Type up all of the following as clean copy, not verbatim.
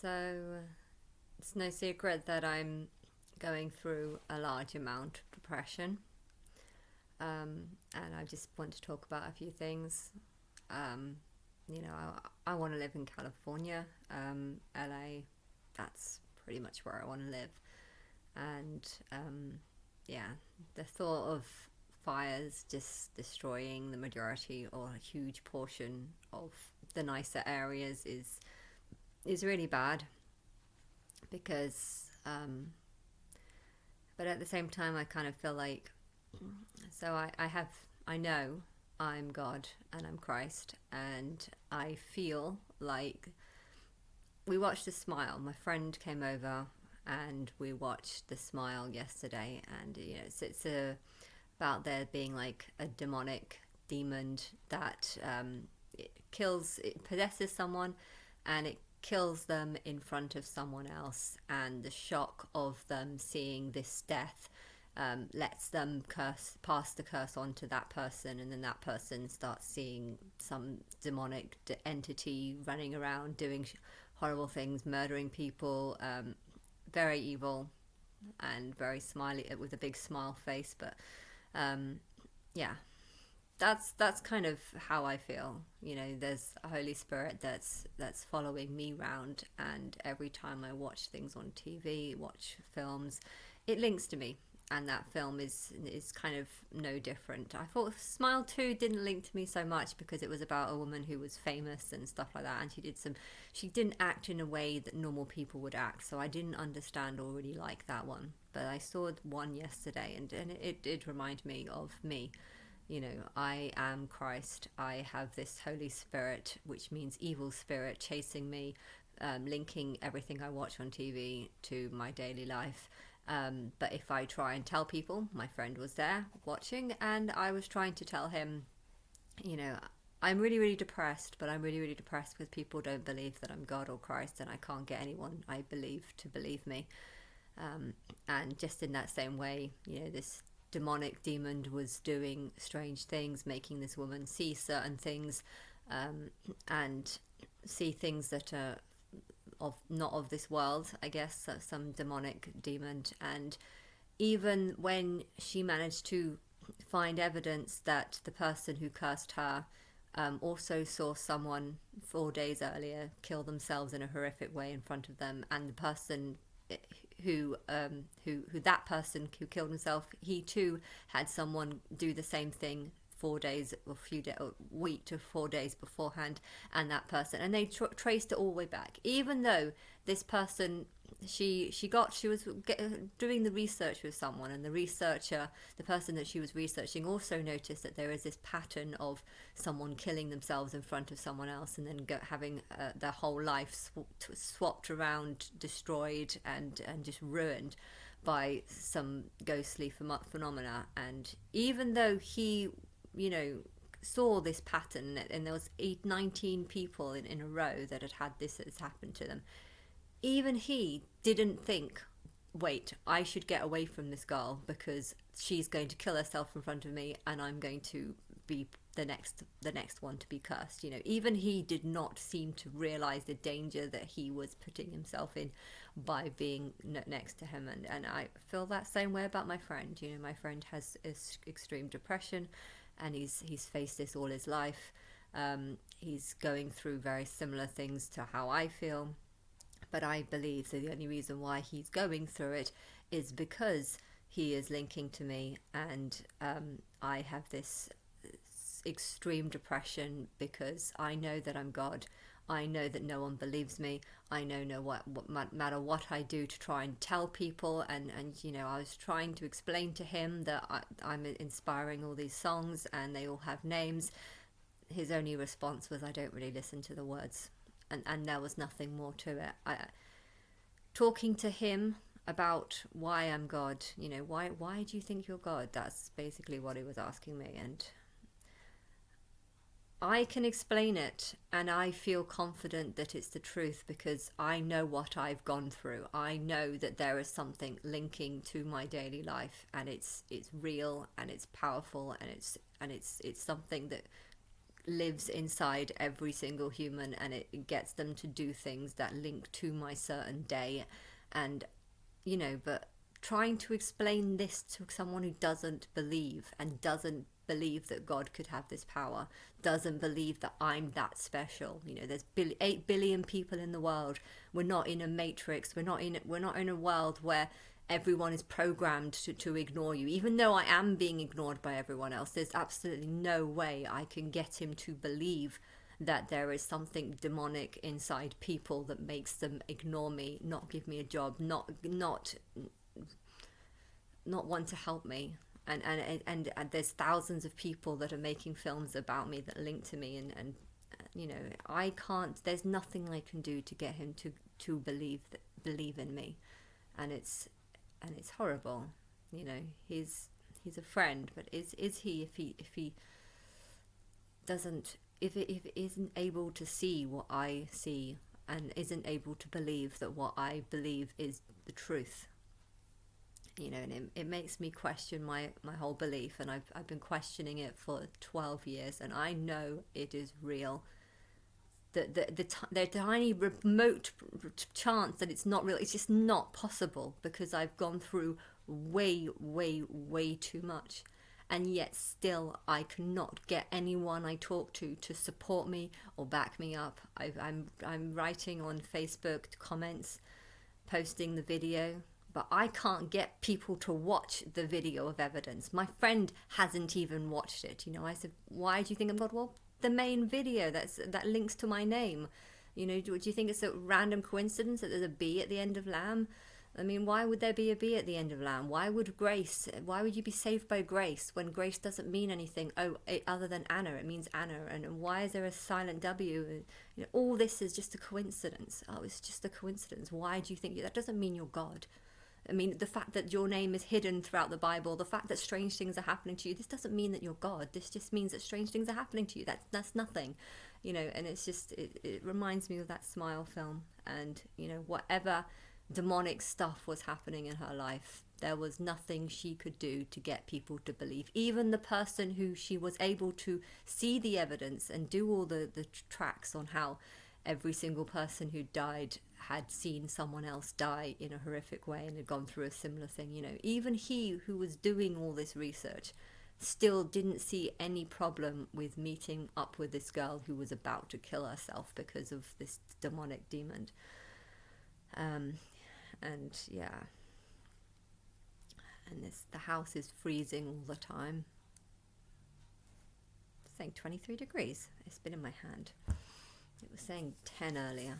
So it's no secret that I'm going through a large amount of depression, and I just want to talk about a few things. Um, I want to live in California, LA. That's pretty much where I want to live, and yeah, the thought of fires just destroying the majority or a huge portion of the nicer areas is really bad because but at the same time I kind of feel like I know I'm God and I'm Christ, and I feel like we watched The Smile. My friend came over and we watched The Smile yesterday, and it's about there being like a demonic demon that it possesses someone, and it kills them in front of someone else, and the shock of them seeing this death lets them pass the curse on to that person, and then that person starts seeing some demonic entity running around doing horrible things, murdering people, very evil and very smiley with a big smile face. But yeah, that's kind of how I feel. There's a Holy Spirit that's following me round, and every time I watch things on TV, watch films, it links to me. And that film is kind of no different. I thought Smile 2 didn't link to me so much because it was about a woman who was famous and stuff like that, and she didn't act in a way that normal people would act, so I didn't understand or really like that one. But I saw one yesterday, and it did remind me of me. I am Christ. I have this Holy Spirit, which means evil spirit, chasing me, linking everything I watch on TV to my daily life. But if I try and tell people, my friend was there watching, and I was trying to tell him, you know, I'm really, really depressed, but I'm really, really depressed because people don't believe that I'm God or Christ, and I can't get anyone I believe to believe me. And just in that same way, this demonic demon was doing strange things, making this woman see certain things, and see things that are not of this world, I guess, some demonic demon. And even when she managed to find evidence that the person who cursed her also saw someone 4 days earlier kill themselves in a horrific way in front of them, and the person who that person who killed himself, he too had someone do the same thing 4 days or a week to 4 days beforehand, and that person, and they traced it all the way back. Even though this person, she was doing the research with someone, and the person that she was researching, also noticed that there is this pattern of someone killing themselves in front of someone else, and then having their whole life swapped around, destroyed, and just ruined by some ghostly phenomena. And even though he saw this pattern, and there was 19 people in a row that had this has happened to them, even he didn't think, wait, I should get away from this girl because she's going to kill herself in front of me, and I'm going to be the next one to be cursed. Even he did not seem to realize the danger that he was putting himself in by being next to him. And I feel that same way about my friend. My friend has extreme depression, and he's faced this all his life. He's going through very similar things to how I feel, but I believe that the only reason why he's going through it is because he is linking to me, and I have this extreme depression because I know that I'm God. I know that no one believes me. I know what matter what I do to try and tell people, and I was trying to explain to him that I'm inspiring all these songs and they all have names. His only response was, I don't really listen to the words, and there was nothing more to it. Talking to him about why I'm God, why do you think you're God? That's basically what he was asking me, and I can explain it, and I feel confident that it's the truth because I know what I've gone through. I know that there is something linking to my daily life, and it's real, and it's powerful, and it's something that lives inside every single human, and it gets them to do things that link to my certain day. And but trying to explain this to someone who doesn't believe, and doesn't believe that God could have this power, doesn't believe that I'm that special. There's 8 billion people in the world. We're not in a matrix. We're not in a world where everyone is programmed to ignore you. Even though I am being ignored by everyone else, there's absolutely no way I can get him to believe that there is something demonic inside people that makes them ignore me, not give me a job, not want to help me. And there's thousands of people that are making films about me that link to me, and I can't, there's nothing I can do to get him to believe in me. And it's horrible. He's a friend, but is he, if he doesn't, if it isn't able to see what I see, and isn't able to believe that what I believe is the truth. And it makes me question my whole belief, and I've been questioning it for 12 years, and I know it is real. The tiny remote chance that it's not real, it's just not possible, because I've gone through way too much, and yet still I cannot get anyone I talk to support me or back me up. I'm writing on Facebook comments, posting the video, but I can't get people to watch the video of evidence. My friend hasn't even watched it. I said, why do you think I'm God? Well, the main video that links to my name. Do you think it's a random coincidence that there's a B at the end of Lamb? I mean, why would there be a B at the end of Lamb? Why would you be saved by grace when grace doesn't mean anything other than Anna? It means Anna. And why is there a silent W? All this is just a coincidence. Oh, it's just a coincidence. Why do you think that doesn't mean you're God? I mean, the fact that your name is hidden throughout the Bible, the fact that strange things are happening to you, this doesn't mean that you're God. This just means that strange things are happening to you. That's nothing, and it's just, it reminds me of that Smile film. And, whatever demonic stuff was happening in her life, there was nothing she could do to get people to believe. Even the person who she was able to see the evidence and do all the tracks on how every single person who died had seen someone else die in a horrific way and had gone through a similar thing. Even he who was doing all this research still didn't see any problem with meeting up with this girl who was about to kill herself because of this demonic demon. And yeah, and the house is freezing all the time. It's saying 23 degrees. It's been in my hand. It was saying 10 earlier.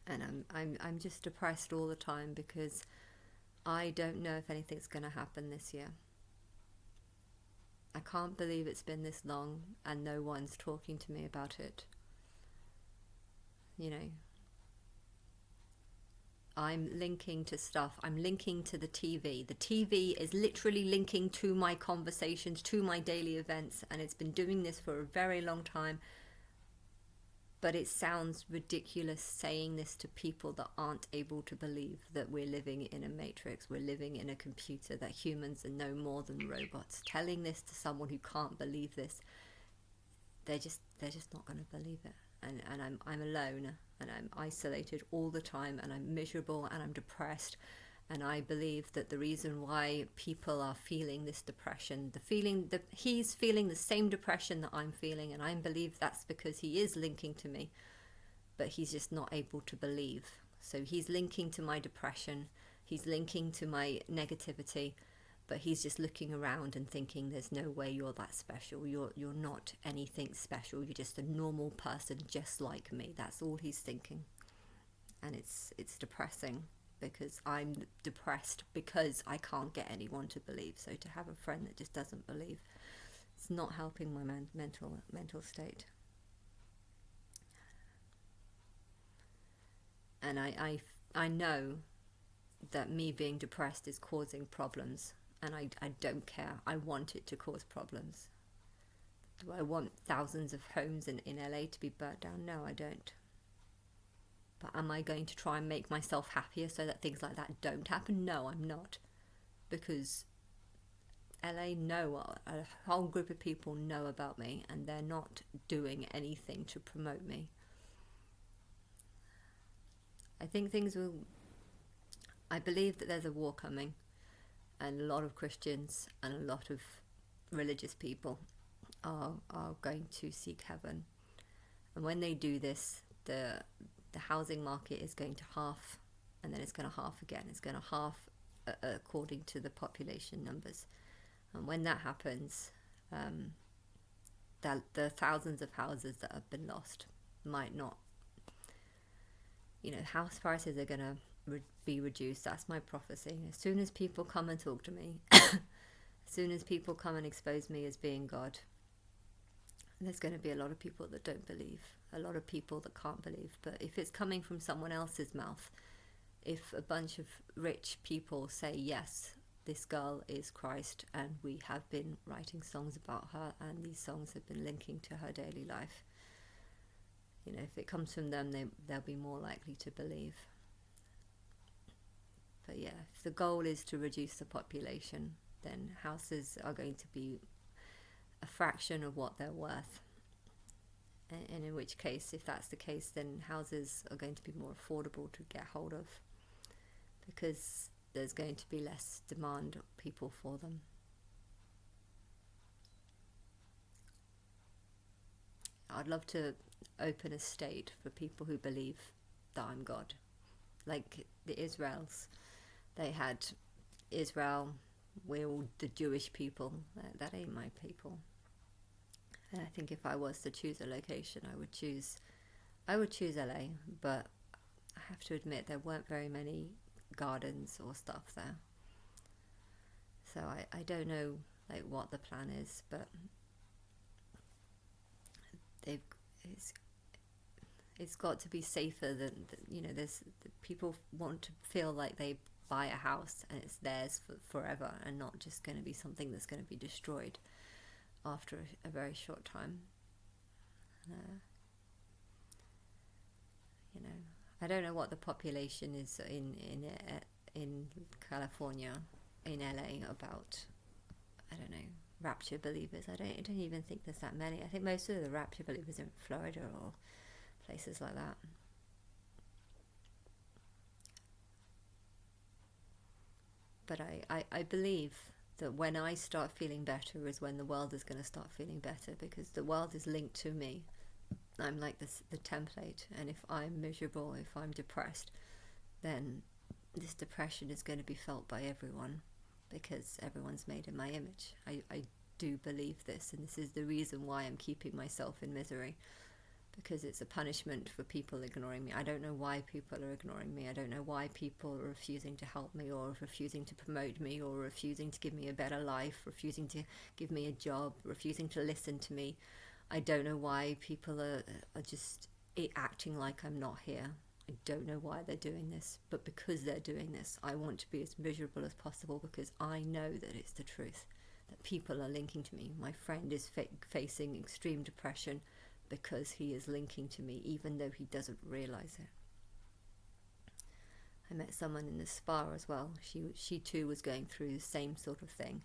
And I'm just depressed all the time, because I don't know if anything's going to happen this year. I can't believe it's been this long and no one's talking to me about it. I'm linking to stuff. I'm linking to the TV. The TV is literally linking to my conversations, to my daily events, and it's been doing this for a very long time. But it sounds ridiculous saying this to people that aren't able to believe that we're living in a matrix, we're living in a computer, that humans are no more than robots. Telling this to someone who can't believe this, they're just not going to believe it. And I'm alone, and I'm isolated all the time, and I'm miserable, and I'm depressed. And I believe that the reason why people are feeling this depression, he's feeling the same depression that I'm feeling, and I believe that's because he is linking to me, but he's just not able to believe. So he's linking to my depression, he's linking to my negativity, but he's just looking around and thinking, there's no way you're that special. You're not anything special. You're just a normal person just like me. That's all he's thinking. And it's depressing, because I'm depressed because I can't get anyone to believe. So to have a friend that just doesn't believe, it's not helping my mental state. And I know that me being depressed is causing problems. And I don't care. I want it to cause problems. Do I want thousands of homes in LA to be burnt down? No, I don't. But am I going to try and make myself happier so that things like that don't happen? No, I'm not. Because LA know, a whole group of people know about me, and they're not doing anything to promote me. I think I believe that there's a war coming, and a lot of Christians and a lot of religious people are going to seek heaven. And when they do this, the housing market is going to half, and then it's going to half again. It's going to half according to the population numbers. And when that happens, the thousands of houses that have been lost might not, house prices are going to be reduced. That's my prophecy. As soon as people come and talk to me, as soon as people come and expose me as being God, there's going to be a lot of people that don't believe, a lot of people that can't believe. But if it's coming from someone else's mouth, if a bunch of rich people say, yes, this girl is Christ, and we have been writing songs about her, and these songs have been linking to her daily life, if it comes from them, they'll be more likely to believe. But yeah, if the goal is to reduce the population, then houses are going to be a fraction of what they're worth. And in which case, if that's the case, then houses are going to be more affordable to get hold of, because there's going to be less demand of people for them. I'd love to open a state for people who believe that I'm God. Like the Israels. They had Israel, we're all the Jewish people. That ain't my people. And I think if I was to choose a location, I would choose LA, but I have to admit there weren't very many gardens or stuff there. So I don't know what the plan is, but it's got to be safer than there's people want to feel like they buy a house and it's theirs forever, and not just going to be something that's going to be destroyed after a very short time. I don't know what the population is in California, in LA, about, I don't know, rapture believers. I don't even think there's that many. I think most of the rapture believers are in Florida or places like that. But I believe that when I start feeling better is when the world is going to start feeling better, because the world is linked to me. I'm like the template, and if I'm miserable, if I'm depressed, then this depression is going to be felt by everyone, because everyone's made in my image. I do believe this, and this is the reason why I'm keeping myself in misery, because it's a punishment for people ignoring me. I don't know why people are ignoring me. I don't know why people are refusing to help me, or refusing to promote me, or refusing to give me a better life, refusing to give me a job, refusing to listen to me. I don't know why people are just acting like I'm not here. I don't know why they're doing this, but because they're doing this, I want to be as miserable as possible, because I know that it's the truth, that people are linking to me. My friend is facing extreme depression because he is linking to me, even though he doesn't realize it. I met someone in the spa as well. She too was going through the same sort of thing.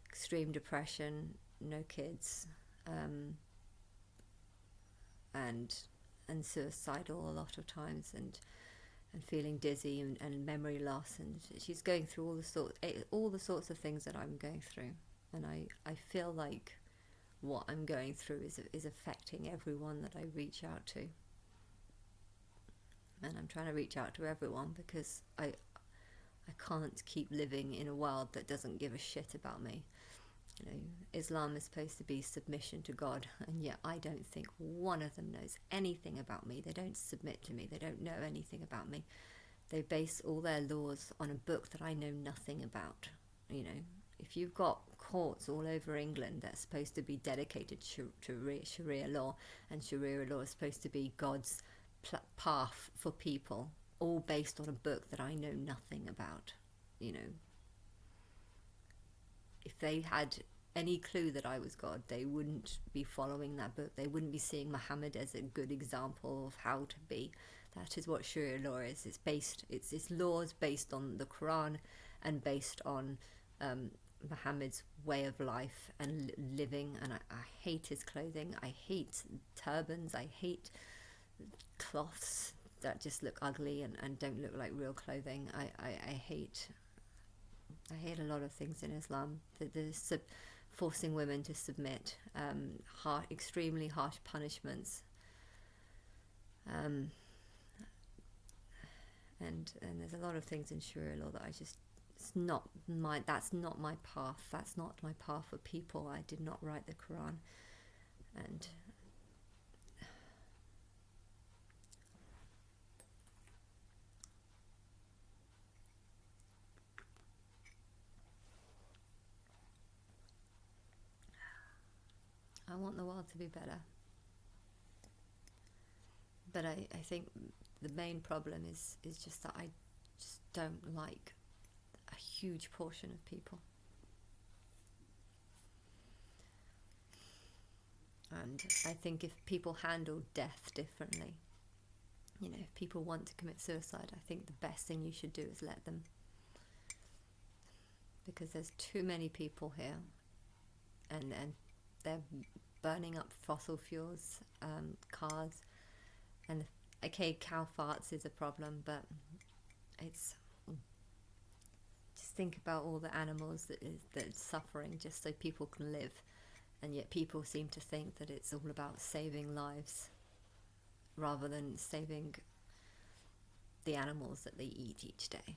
Extreme depression, no kids, and suicidal a lot of times, and feeling dizzy and memory loss, and she's going through all the sorts of things that I'm going through, and I feel like what I'm going through is affecting everyone that I reach out to, and I'm trying to reach out to everyone, because I can't keep living in a world that doesn't give a shit about me. Islam is supposed to be submission to God, and yet I don't think one of them knows anything about me. They don't submit to me. They don't know anything about me. They base all their laws on a book that I know nothing about. If you've got courts all over England that's supposed to be dedicated to Sharia law, and Sharia law is supposed to be God's path for people, all based on a book that I know nothing about, if they had any clue that I was God, they wouldn't be following that book. They wouldn't be seeing Muhammad as a good example of how to be. That is what Sharia law is. It's laws based on the Quran and based on Muhammad's way of life and living. And I hate his clothing. I hate turbans. I hate cloths that just look ugly and don't look like real clothing. I hate a lot of things in Islam. Forcing women to submit, extremely harsh punishments, and there's a lot of things in Sharia law that that's not my path. That's not my path for people. I did not write the Quran, and I want the world to be better. But I think the main problem is just that I just don't like a huge portion of people. And I think if people handle death differently, if people want to commit suicide, I think the best thing you should do is let them. Because there's too many people here, and they're burning up fossil fuels, cars, and okay, cow farts is a problem, but it's just think about all the animals that's suffering just so people can live, and yet people seem to think that it's all about saving lives rather than saving the animals that they eat each day.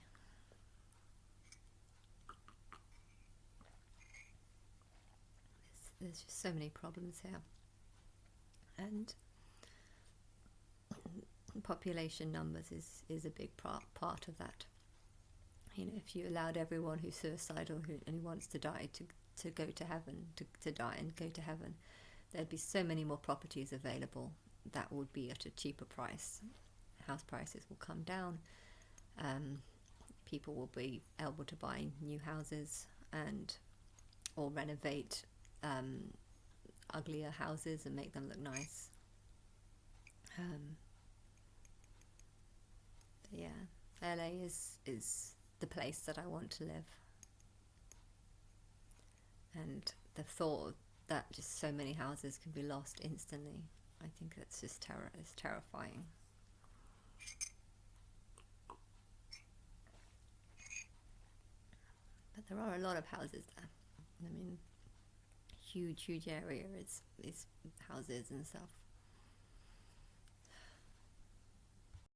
There's just so many problems here, and population numbers is a big part of that. If you allowed everyone who's suicidal and who wants to die to go to heaven, to die and go to heaven, there'd be so many more properties available that would be at a cheaper price. House prices will come down. People will be able to buy new houses or renovate uglier houses and make them look nice. But yeah, LA is the place that I want to live, and the thought that just so many houses can be lost instantly, I think that's just it's terrifying. But there are a lot of houses there. I mean, huge area is houses and stuff.